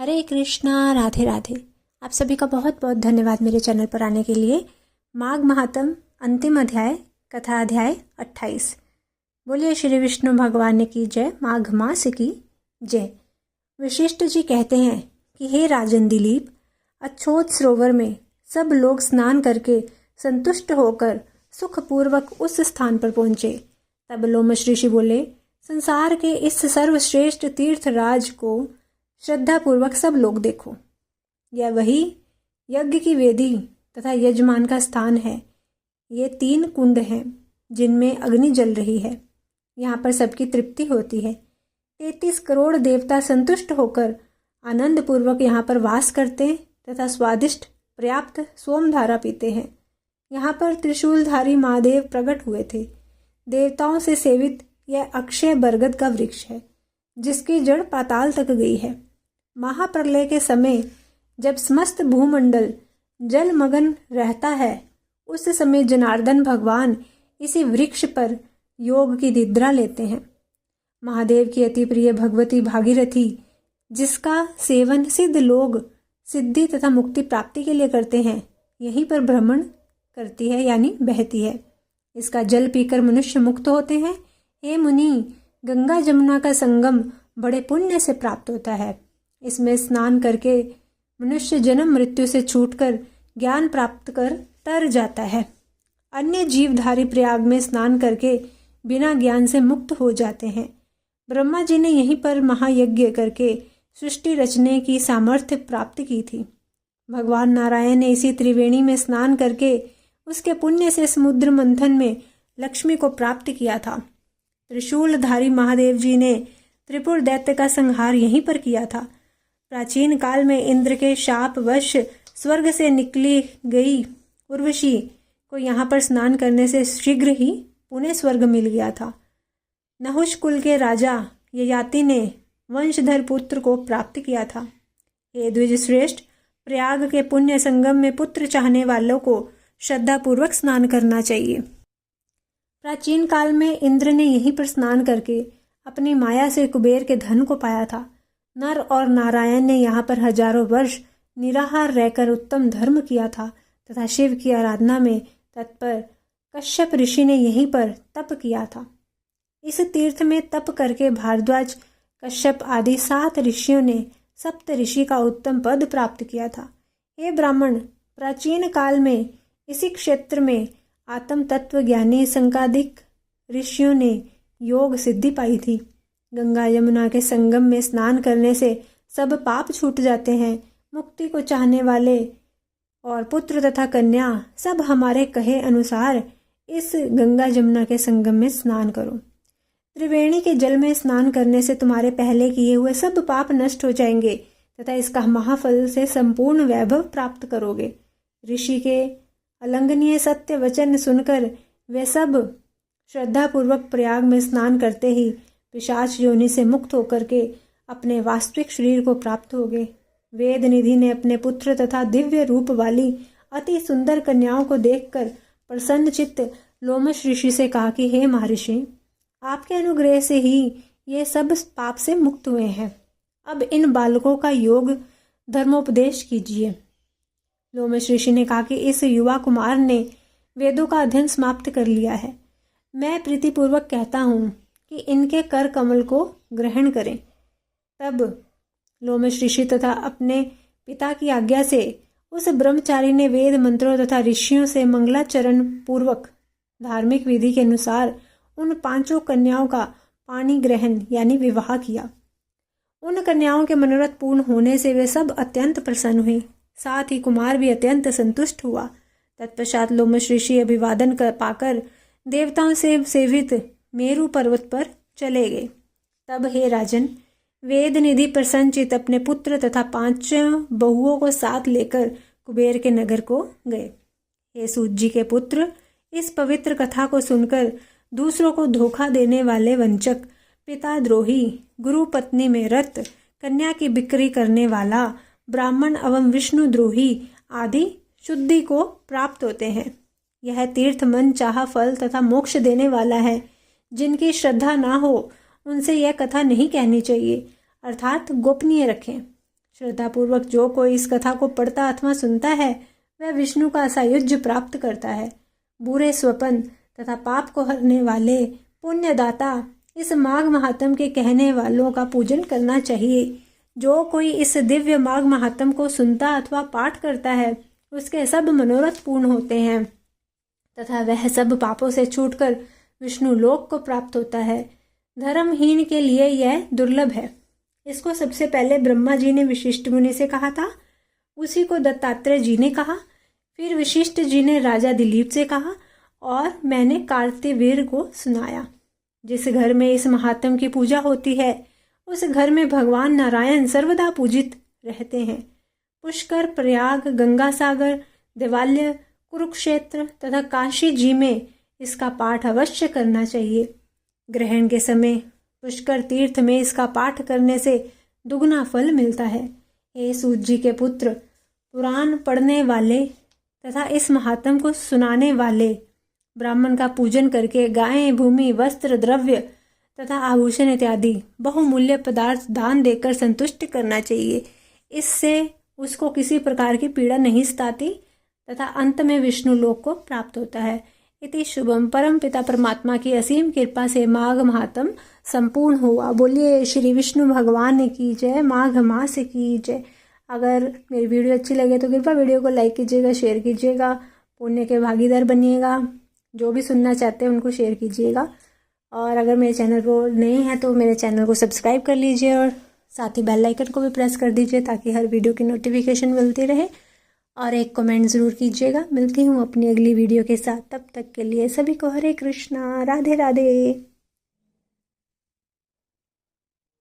हरे कृष्णा, राधे राधे। आप सभी का बहुत बहुत धन्यवाद मेरे चैनल पर आने के लिए। माघ महात्म अंतिम अध्याय, कथा अध्याय 28। बोलिए श्री विष्णु भगवान की जय, माघ मास की जय। वशिष्ठ जी कहते हैं कि हे राजन दिलीप, अच्छोत सरोवर में सब लोग स्नान करके संतुष्ट होकर सुखपूर्वक उस स्थान पर पहुंचे। तब लोमश ऋषि बोले, संसार के इस सर्वश्रेष्ठ तीर्थ राज को श्रद्धा पूर्वक सब लोग देखो। यह वही यज्ञ की वेदी तथा यजमान का स्थान है। ये 3 कुंड हैं जिनमें अग्नि जल रही है। यहाँ पर सबकी तृप्ति होती है। 33 करोड़ देवता संतुष्ट होकर आनंद पूर्वक यहाँ पर वास करते तथा स्वादिष्ट पर्याप्त सोमधारा पीते हैं। यहाँ पर त्रिशूलधारी महादेव प्रकट हुए थे। देवताओं से सेवित यह अक्षय बरगद का वृक्ष है जिसकी जड़ पाताल तक गई है। महाप्रलय के समय जब समस्त भूमंडल जलमग्न रहता है, उस समय जनार्दन भगवान इसी वृक्ष पर योग की निद्रा लेते हैं। महादेव की अति प्रिय भगवती भागीरथी, जिसका सेवन सिद्ध लोग सिद्धि तथा मुक्ति प्राप्ति के लिए करते हैं, यहीं पर भ्रमण करती है यानी बहती है। इसका जल पीकर मनुष्य मुक्त होते हैं। हे मुनि, गंगा जमुना का संगम बड़े पुण्य से प्राप्त होता है। इसमें स्नान करके मनुष्य जन्म मृत्यु से छूटकर ज्ञान प्राप्त कर तर जाता है। अन्य जीवधारी प्रयाग में स्नान करके बिना ज्ञान से मुक्त हो जाते हैं। ब्रह्मा जी ने यहीं पर महायज्ञ करके सृष्टि रचने की सामर्थ्य प्राप्त की थी। भगवान नारायण ने इसी त्रिवेणी में स्नान करके उसके पुण्य से समुद्र मंथन में लक्ष्मी को प्राप्त किया था। त्रिशूलधारी महादेव जी ने त्रिपुर दैत्य का संहार यहीं पर किया था। प्राचीन काल में इंद्र के शाप वश स्वर्ग से निकली गई उर्वशी को यहाँ पर स्नान करने से शीघ्र ही पुण्य स्वर्ग मिल गया था। नहुष कुल के राजा ययाति ने वंशधर पुत्र को प्राप्त किया था। हे द्विज श्रेष्ठ, प्रयाग के पुण्य संगम में पुत्र चाहने वालों को श्रद्धापूर्वक स्नान करना चाहिए। प्राचीन काल में इंद्र ने यहीं पर स्नान करके अपनी माया से कुबेर के धन को पाया था। नर और नारायण ने यहाँ पर हजारों वर्ष निराहार रहकर उत्तम धर्म किया था तथा शिव की आराधना में तत्पर कश्यप ऋषि ने यहीं पर तप किया था। इस तीर्थ में तप करके भारद्वाज, कश्यप आदि 7 ऋषियों ने सप्त ऋषि का उत्तम पद प्राप्त किया था। हे ब्राह्मण, प्राचीन काल में इसी क्षेत्र में आत्म तत्व ज्ञानी संकादिक ऋषियों ने योग सिद्धि पाई थी। गंगा यमुना के संगम में स्नान करने से सब पाप छूट जाते हैं। मुक्ति को चाहने वाले और पुत्र तथा कन्या सब हमारे कहे अनुसार इस गंगा यमुना के संगम में स्नान करो। त्रिवेणी के जल में स्नान करने से तुम्हारे पहले किए हुए सब पाप नष्ट हो जाएंगे तथा इसका महाफल से संपूर्ण वैभव प्राप्त करोगे। ऋषि के अलंघनीय सत्य वचन सुनकर वे सब श्रद्धापूर्वक प्रयाग में स्नान करते ही पिशाच योनि से मुक्त होकर के अपने वास्तविक शरीर को प्राप्त हो गए। वेद निधि ने अपने पुत्र तथा दिव्य रूप वाली अति सुंदर कन्याओं को देखकर प्रसन्न चित्त लोमश ऋषि से कहा कि हे महर्षि, आपके अनुग्रह से ही ये सब पाप से मुक्त हुए हैं। अब इन बालकों का योग धर्मोपदेश कीजिए। लोमश ऋषि ने कहा कि इस युवा कुमार ने वेदों का अध्ययन समाप्त कर लिया है। मैं प्रीतिपूर्वक कहता हूँ कि इनके कर कमल को ग्रहण करें। तब लोमश ऋषि तथा अपने पिता की आज्ञा से उस ब्रह्मचारी ने वेद मंत्रों तथा ऋषियों से मंगलाचरण पूर्वक धार्मिक विधि के अनुसार उन 5 कन्याओं का पाणी ग्रहण यानी विवाह किया। उन कन्याओं के मनोरथ पूर्ण होने से वे सब अत्यंत प्रसन्न हुई। साथ ही कुमार भी अत्यंत संतुष्ट हुआ। तत्पश्चात लोमश ऋषि अभिवादन पाकर देवताओं से सेवित मेरु पर्वत पर चले गए। तब हे राजन, वेद निधि प्रसन्नचित अपने पुत्र तथा 5 बहुओं को साथ लेकर कुबेर के नगर को गए। हे सूत जी के पुत्र, इस पवित्र कथा को सुनकर दूसरों को धोखा देने वाले वंचक, पिता द्रोही, गुरु पत्नी में रत, कन्या की बिक्री करने वाला, ब्राह्मण एवं विष्णु द्रोही आदि शुद्धि को प्राप्त होते हैं। यह तीर्थ मन चाहा फल तथा मोक्ष देने वाला है। जिनकी श्रद्धा ना हो उनसे यह कथा नहीं कहनी चाहिए, अर्थात गोपनीय रखें। श्रद्धापूर्वक जो कोई इस कथा को पढ़ता अथवा सुनता है वह विष्णु का सायुज्य प्राप्त करता है। बुरे स्वप्न तथा पाप को हरने वाले पुण्यदाता इस माघ महात्म के कहने वालों का पूजन करना चाहिए। जो कोई इस दिव्य माघ महात्म को सुनता अथवा पाठ करता है उसके सब मनोरथ पूर्ण होते हैं तथा वह सब पापों से छूटकर विष्णु लोक को प्राप्त होता है। धर्महीन के लिए यह दुर्लभ है। इसको सबसे पहले ब्रह्मा जी ने वशिष्ठ मुनि से कहा था, उसी को दत्तात्रेय जी ने कहा, फिर वशिष्ठ जी ने राजा दिलीप से कहा और मैंने कार्तिवीर को सुनाया। जिस घर में इस महात्म की पूजा होती है उस घर में भगवान नारायण सर्वदा पूजित रहते हैं। पुष्कर, प्रयाग, गंगा सागर, देवालय, कुरुक्षेत्र तथा काशी जी में इसका पाठ अवश्य करना चाहिए। ग्रहण के समय पुष्कर तीर्थ में इसका पाठ करने से दुगना फल मिलता है। हे सूत जी के पुत्र, पुराण पढ़ने वाले तथा इस महात्म को सुनाने वाले ब्राह्मण का पूजन करके गायें, भूमि, वस्त्र, द्रव्य तथा आभूषण इत्यादि बहुमूल्य पदार्थ दान देकर संतुष्ट करना चाहिए। इससे उसको किसी प्रकार की पीड़ा नहीं सताती तथा अंत में विष्णु लोक को प्राप्त होता है। इति शुभम। परम पिता परमात्मा की असीम कृपा से माघ महात्म संपूर्ण हुआ। बोलिए श्री विष्णु भगवान की जय, माघ मास की जय। अगर मेरी वीडियो अच्छी लगे तो कृपया वीडियो को लाइक कीजिएगा, शेयर कीजिएगा, पुण्य के भागीदार बनिएगा। जो भी सुनना चाहते हैं उनको शेयर कीजिएगा। और अगर मेरे चैनल पर नए हैं तो मेरे चैनल को सब्सक्राइब कर लीजिए और साथ ही बेल आइकन को भी प्रेस कर दीजिए ताकि हर वीडियो की नोटिफिकेशन मिलती रहे। और एक कमेंट ज़रूर कीजिएगा। मिलती हूँ अपनी अगली वीडियो के साथ। तब तक के लिए सभी को हरे कृष्णा, राधे राधे।